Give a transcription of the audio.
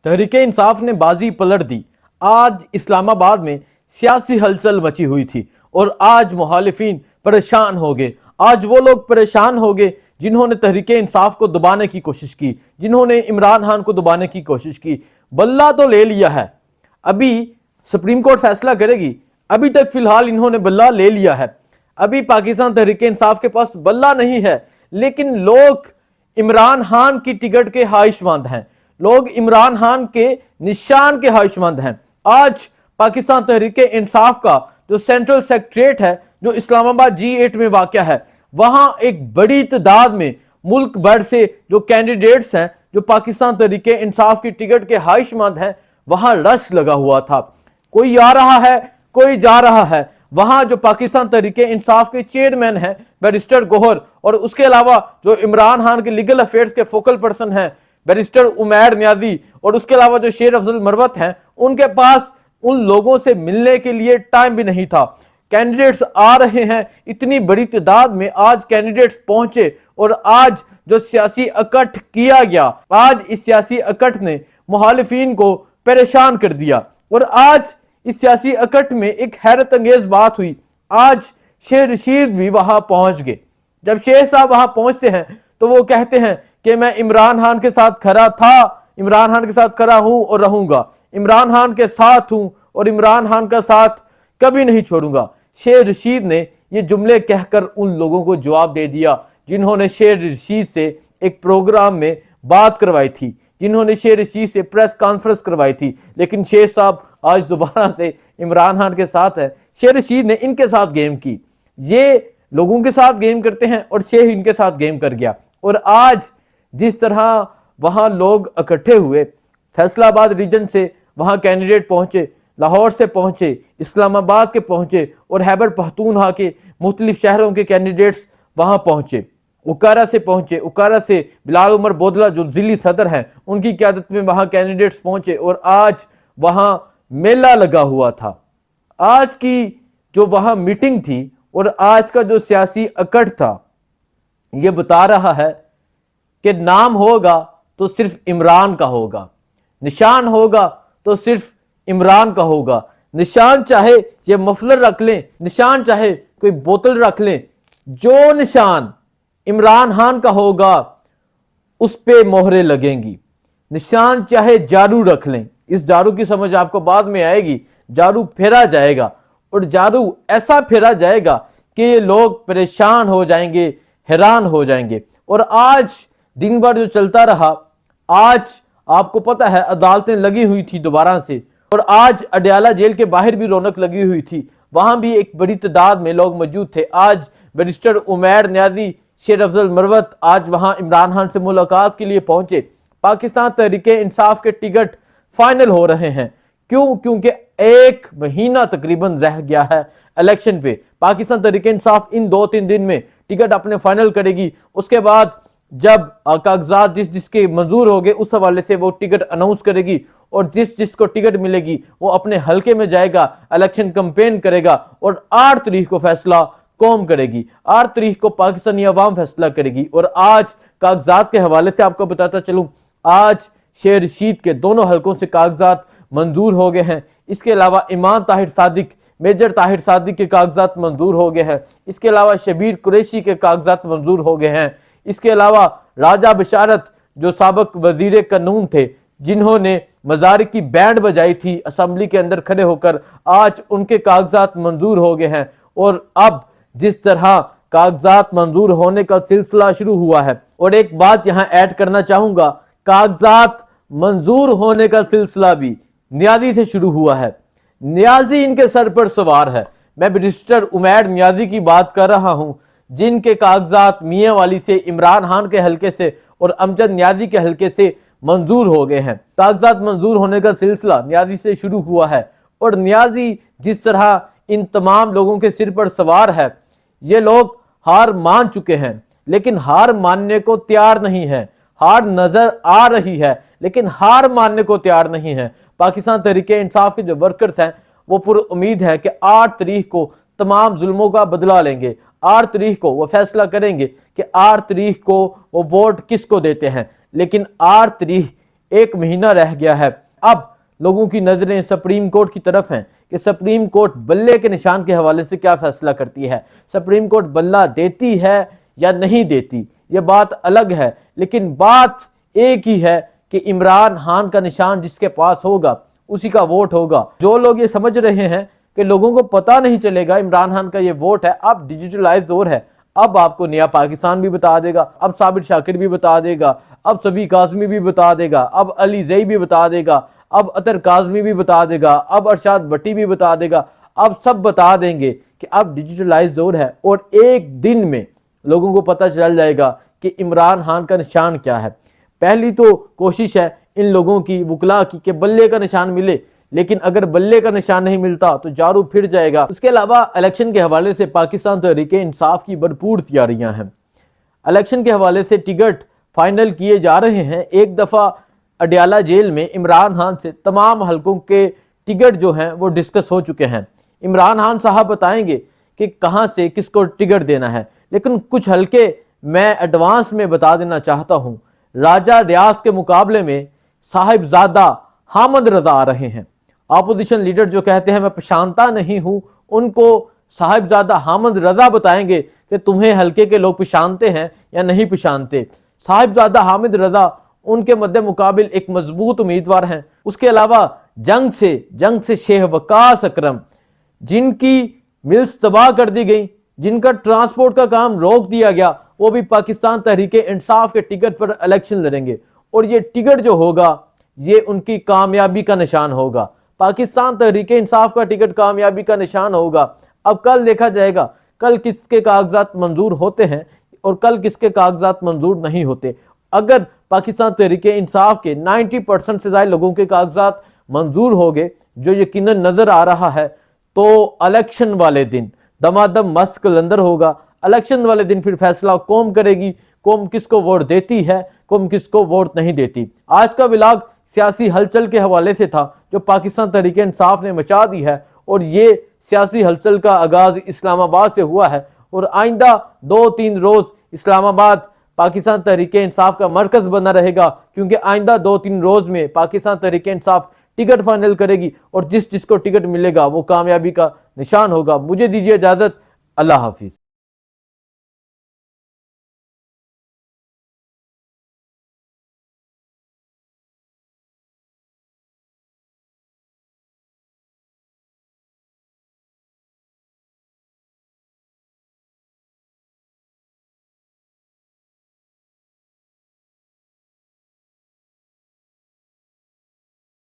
تحریک انصاف نے بازی پلٹ دی۔ آج اسلام آباد میں سیاسی ہلچل مچی ہوئی تھی اور آج مخالفین پریشان ہو گئے۔ آج وہ لوگ پریشان ہو گئے جنہوں نے تحریک انصاف کو دبانے کی کوشش کی، جنہوں نے عمران خان کو دبانے کی کوشش کی۔ بلہ تو لے لیا ہے، ابھی سپریم کورٹ فیصلہ کرے گی۔ ابھی تک فی الحال انہوں نے بلہ لے لیا ہے۔ ابھی پاکستان تحریک انصاف کے پاس بلہ نہیں ہے، لیکن لوگ عمران خان کی ٹکٹ کے خواہش مند ہیں، لوگ عمران خان کے نشان کے خواہش مند ہیں۔ آج پاکستان تحریک انصاف کا جو سینٹرل سیکریٹریٹ ہے، جو اسلام آباد G8 میں واقع ہے، وہاں ایک بڑی تعداد میں ملک بھر سے جو کینڈیڈیٹس ہیں، جو پاکستان تحریک انصاف کی ٹکٹ کے خواہش مند ہیں، وہاں رش لگا ہوا تھا۔ کوئی آ رہا ہے، کوئی جا رہا ہے۔ وہاں جو پاکستان تحریک انصاف کے چیئرمین ہیں بیرسٹر گوہر، اور اس کے علاوہ جو عمران خان کے لیگل افیئرز کے فوکل پرسن ہیں بیرسٹر عمیر نیازی، اور اس کے علاوہ جو شیر افضل مروت ہیں، ان کے پاس ان لوگوں سے ملنے کے لیے ٹائم بھی نہیں تھا۔ کینڈیڈیٹس آ رہے ہیں، اتنی بڑی تعداد میں آج کینڈیڈیٹس پہنچے، اور آج جو سیاسی اکٹھ کیا گیا، آج اس سیاسی اکٹھ نے مخالفین کو پریشان کر دیا۔ اور آج اس سیاسی اکٹھ میں ایک حیرت انگیز بات ہوئی، آج شیر رشید بھی وہاں پہنچ گئے۔ جب شیر صاحب وہاں پہنچتے ہیں تو وہ کہتے ہیں کہ میں عمران خان کے ساتھ کھڑا تھا، عمران خان کے ساتھ کھڑا ہوں اور رہوں گا، عمران خان کے ساتھ ہوں اور عمران خان کا ساتھ کبھی نہیں چھوڑوں گا۔ شیر رشید نے یہ جملے کہہ کر ان لوگوں کو جواب دے دیا جنہوں نے شیر رشید سے ایک پروگرام میں بات کروائی تھی، جنہوں نے شیر رشید سے پریس کانفرنس کروائی تھی، لیکن شیر صاحب آج دوبارہ سے عمران خان کے ساتھ ہے۔ شیر رشید نے ان کے ساتھ گیم کی، یہ لوگوں کے ساتھ گیم کرتے ہیں اور شیر ان کے ساتھ گیم کر گیا۔ اور آج جس طرح وہاں لوگ اکٹھے ہوئے، فیصل آباد ریجن سے وہاں کینڈیڈیٹ پہنچے، لاہور سے پہنچے، اسلام آباد کے پہنچے، اور خیبر پختونخوا کے مختلف شہروں کے کینڈیڈیٹس وہاں پہنچے، اوکارا سے پہنچے، اوکارا سے بلال عمر بودلہ جو ضلعی صدر ہیں، ان کی قیادت میں وہاں کینڈیڈیٹس پہنچے، اور آج وہاں میلہ لگا ہوا تھا۔ آج کی جو وہاں میٹنگ تھی اور آج کا جو سیاسی اکٹھ تھا، یہ بتا رہا ہے کہ نام ہوگا تو صرف عمران کا ہوگا، نشان ہوگا تو صرف عمران کا ہوگا۔ نشان چاہے یہ مفلر رکھ لیں، نشان چاہے کوئی بوتل رکھ لیں، جو نشان عمران خان کا ہوگا اس پہ مہرے لگیں گی۔ نشان چاہے جارو رکھ لیں، اس جارو کی سمجھ آپ کو بعد میں آئے گی۔ جارو پھیرا جائے گا، اور جارو ایسا پھیرا جائے گا کہ یہ لوگ پریشان ہو جائیں گے، حیران ہو جائیں گے۔ اور آج دن بھر جو چلتا رہا، آج آپ کو پتہ ہے عدالتیں لگی ہوئی تھی دوبارہ سے، اور آج اڈیالہ جیل کے باہر بھی رونق لگی ہوئی تھی، وہاں بھی ایک بڑی تعداد میں لوگ موجود تھے۔ آج بیرسٹر عمیر نیازی، شیر افضل مروت آج وہاں عمران خان سے ملاقات کے لیے پہنچے۔ پاکستان تحریک انصاف کے ٹکٹ فائنل ہو رہے ہیں۔ کیوں؟ کیونکہ ایک مہینہ تقریباً رہ گیا ہے الیکشن پہ۔ پاکستان تحریک انصاف ان 2-3 دن میں ٹکٹ اپنے فائنل کرے گی۔ اس کے بعد جب کاغذات جس کے منظور ہو گئے، اس حوالے سے وہ ٹکٹ اناؤنس کرے گی، اور جس کو ٹکٹ ملے گی وہ اپنے حلقے میں جائے گا، الیکشن کمپین کرے گا، اور 8 تاریخ کو فیصلہ قوم کرے گی، 8 تاریخ کو پاکستانی عوام فیصلہ کرے گی۔ اور آج کاغذات کے حوالے سے آپ کو بتاتا چلوں، آج شیر رشید کے دونوں حلقوں سے کاغذات منظور ہو گئے ہیں۔ اس کے علاوہ ایمان طاہر صادق، میجر طاہر صادق کے کاغذات منظور ہو گئے ہیں۔ اس کے علاوہ شبیر قریشی کے کاغذات منظور ہو گئے ہیں۔ اس کے علاوہ راجہ بشارت جو سابق وزیر قانون تھے، جنہوں نے مزارک کی بینڈ بجائی تھی اسمبلی کے اندر کھڑے ہو کر، آج ان کے کاغذات منظور ہو گئے ہیں۔ اور اب جس طرح کاغذات منظور ہونے کا سلسلہ شروع ہوا ہے، اور ایک بات یہاں ایڈ کرنا چاہوں گا، کاغذات منظور ہونے کا سلسلہ بھی نیازی سے شروع ہوا ہے۔ نیازی ان کے سر پر سوار ہے۔ میں بیرسٹر عمیر نیازی کی بات کر رہا ہوں، جن کے کاغذات میاں والی سے، عمران خان کے حلقے سے اور امجد نیازی کے حلقے سے منظور ہو گئے ہیں۔ کاغذات منظور ہونے کا سلسلہ نیازی سے شروع ہوا ہے، اور نیازی جس طرح ان تمام لوگوں کے سر پر سوار ہے، یہ لوگ ہار مان چکے ہیں، لیکن ہار ماننے کو تیار نہیں ہے۔ ہار نظر آ رہی ہے لیکن ہار ماننے کو تیار نہیں ہے۔ پاکستان تحریک انصاف کے جو ورکرز ہیں، وہ پر امید ہے کہ 8 تاریخ کو تمام ظلموں کا بدلہ لیں گے۔ 8 تاریخ کو وہ فیصلہ کریں گے کہ 8 تاریخ کو وہ ووٹ کس کو دیتے ہیں، لیکن 8 تاریخ 1 مہینہ رہ گیا ہے۔ اب لوگوں کی نظریں سپریم کورٹ کی طرف ہیں کہ سپریم کورٹ بلے کے نشان کے حوالے سے کیا فیصلہ کرتی ہے۔ سپریم کورٹ بلہ دیتی ہے یا نہیں دیتی، یہ بات الگ ہے، لیکن بات ایک ہی ہے کہ عمران خان کا نشان جس کے پاس ہوگا اسی کا ووٹ ہوگا۔ جو لوگ یہ سمجھ رہے ہیں کہ لوگوں کو پتہ نہیں چلے گا عمران خان کا یہ ووٹ ہے، اب ڈیجیٹلائز دور ہے، اب آپ کو نیا پاکستان بھی بتا دے گا، اب ثابت شاکر بھی بتا دے گا، اب سبی کاظمی بھی بتا دے گا، اب علی زئی بھی بتا دے گا، اب اطہر کاظمی بھی بتا دے گا، اب ارشاد بٹی بھی بتا دے گا، اب سب بتا دیں گے کہ اب ڈیجیٹلائز دور ہے، اور ایک دن میں لوگوں کو پتہ چل جائے گا کہ عمران خان کا نشان کیا ہے۔ پہلی تو کوشش ہے ان لوگوں کی، وکلاء کی، کہ بلے کا نشان ملے، لیکن اگر بلے کا نشان نہیں ملتا تو جارو پھر جائے گا۔ اس کے علاوہ الیکشن کے حوالے سے پاکستان تحریک انصاف کی بھرپور تیاریاں ہیں۔ الیکشن کے حوالے سے ٹکٹ فائنل کیے جا رہے ہیں۔ ایک دفعہ اڈیالہ جیل میں عمران خان سے تمام حلقوں کے ٹکٹ جو ہیں وہ ڈسکس ہو چکے ہیں۔ عمران خان صاحب بتائیں گے کہ کہاں سے کس کو ٹکٹ دینا ہے، لیکن کچھ حلقے میں ایڈوانس میں بتا دینا چاہتا ہوں۔ راجہ ریاض کے مقابلے میں صاحبزادہ حامد رضا آ رہے ہیں۔ اپوزیشن لیڈر جو کہتے ہیں میں پہچانتا نہیں ہوں، ان کو صاحبزادہ حامد رضا بتائیں گے کہ تمہیں حلقے کے لوگ پہچانتے ہیں یا نہیں پہچانتے۔ صاحبزادہ حامد رضا ان کے مد مقابل ایک مضبوط امیدوار ہیں۔ اس کے علاوہ جنگ سے شیخ وقاص اکرم، جن کی ملز تباہ کر دی گئی، جن کا ٹرانسپورٹ کا کام روک دیا گیا، وہ بھی پاکستان تحریک انصاف کے ٹکٹ پر الیکشن لڑیں گے، اور یہ ٹکٹ جو ہوگا یہ ان کی کامیابی کا نشان ہوگا۔ پاکستان تحریک انصاف کا ٹکٹ کامیابی کا نشان ہوگا۔ اب کل دیکھا جائے گا کل کس کے کاغذات منظور ہوتے ہیں اور کل کس کے کاغذات منظور نہیں ہوتے۔ اگر پاکستان تحریک انصاف کے 90% سے زائد لوگوں کے کاغذات منظور ہو گئے، جو یقیناً نظر آ رہا ہے، تو الیکشن والے دن دمادم مست کلندر ہوگا۔ الیکشن والے دن پھر فیصلہ قوم کرے گی، قوم کس کو ووٹ دیتی ہے، قوم کس کو ووٹ نہیں دیتی۔ آج کا ولاگ سیاسی ہلچل کے حوالے سے تھا جو پاکستان تحریک انصاف نے مچا دی ہے، اور یہ سیاسی ہلچل کا آغاز اسلام آباد سے ہوا ہے، اور آئندہ 2-3 روز اسلام آباد پاکستان تحریک انصاف کا مرکز بنا رہے گا، کیونکہ آئندہ 2-3 روز میں پاکستان تحریک انصاف ٹکٹ فائنل کرے گی، اور جس کو ٹکٹ ملے گا وہ کامیابی کا نشان ہوگا۔ مجھے دیجیے اجازت، اللہ حافظ۔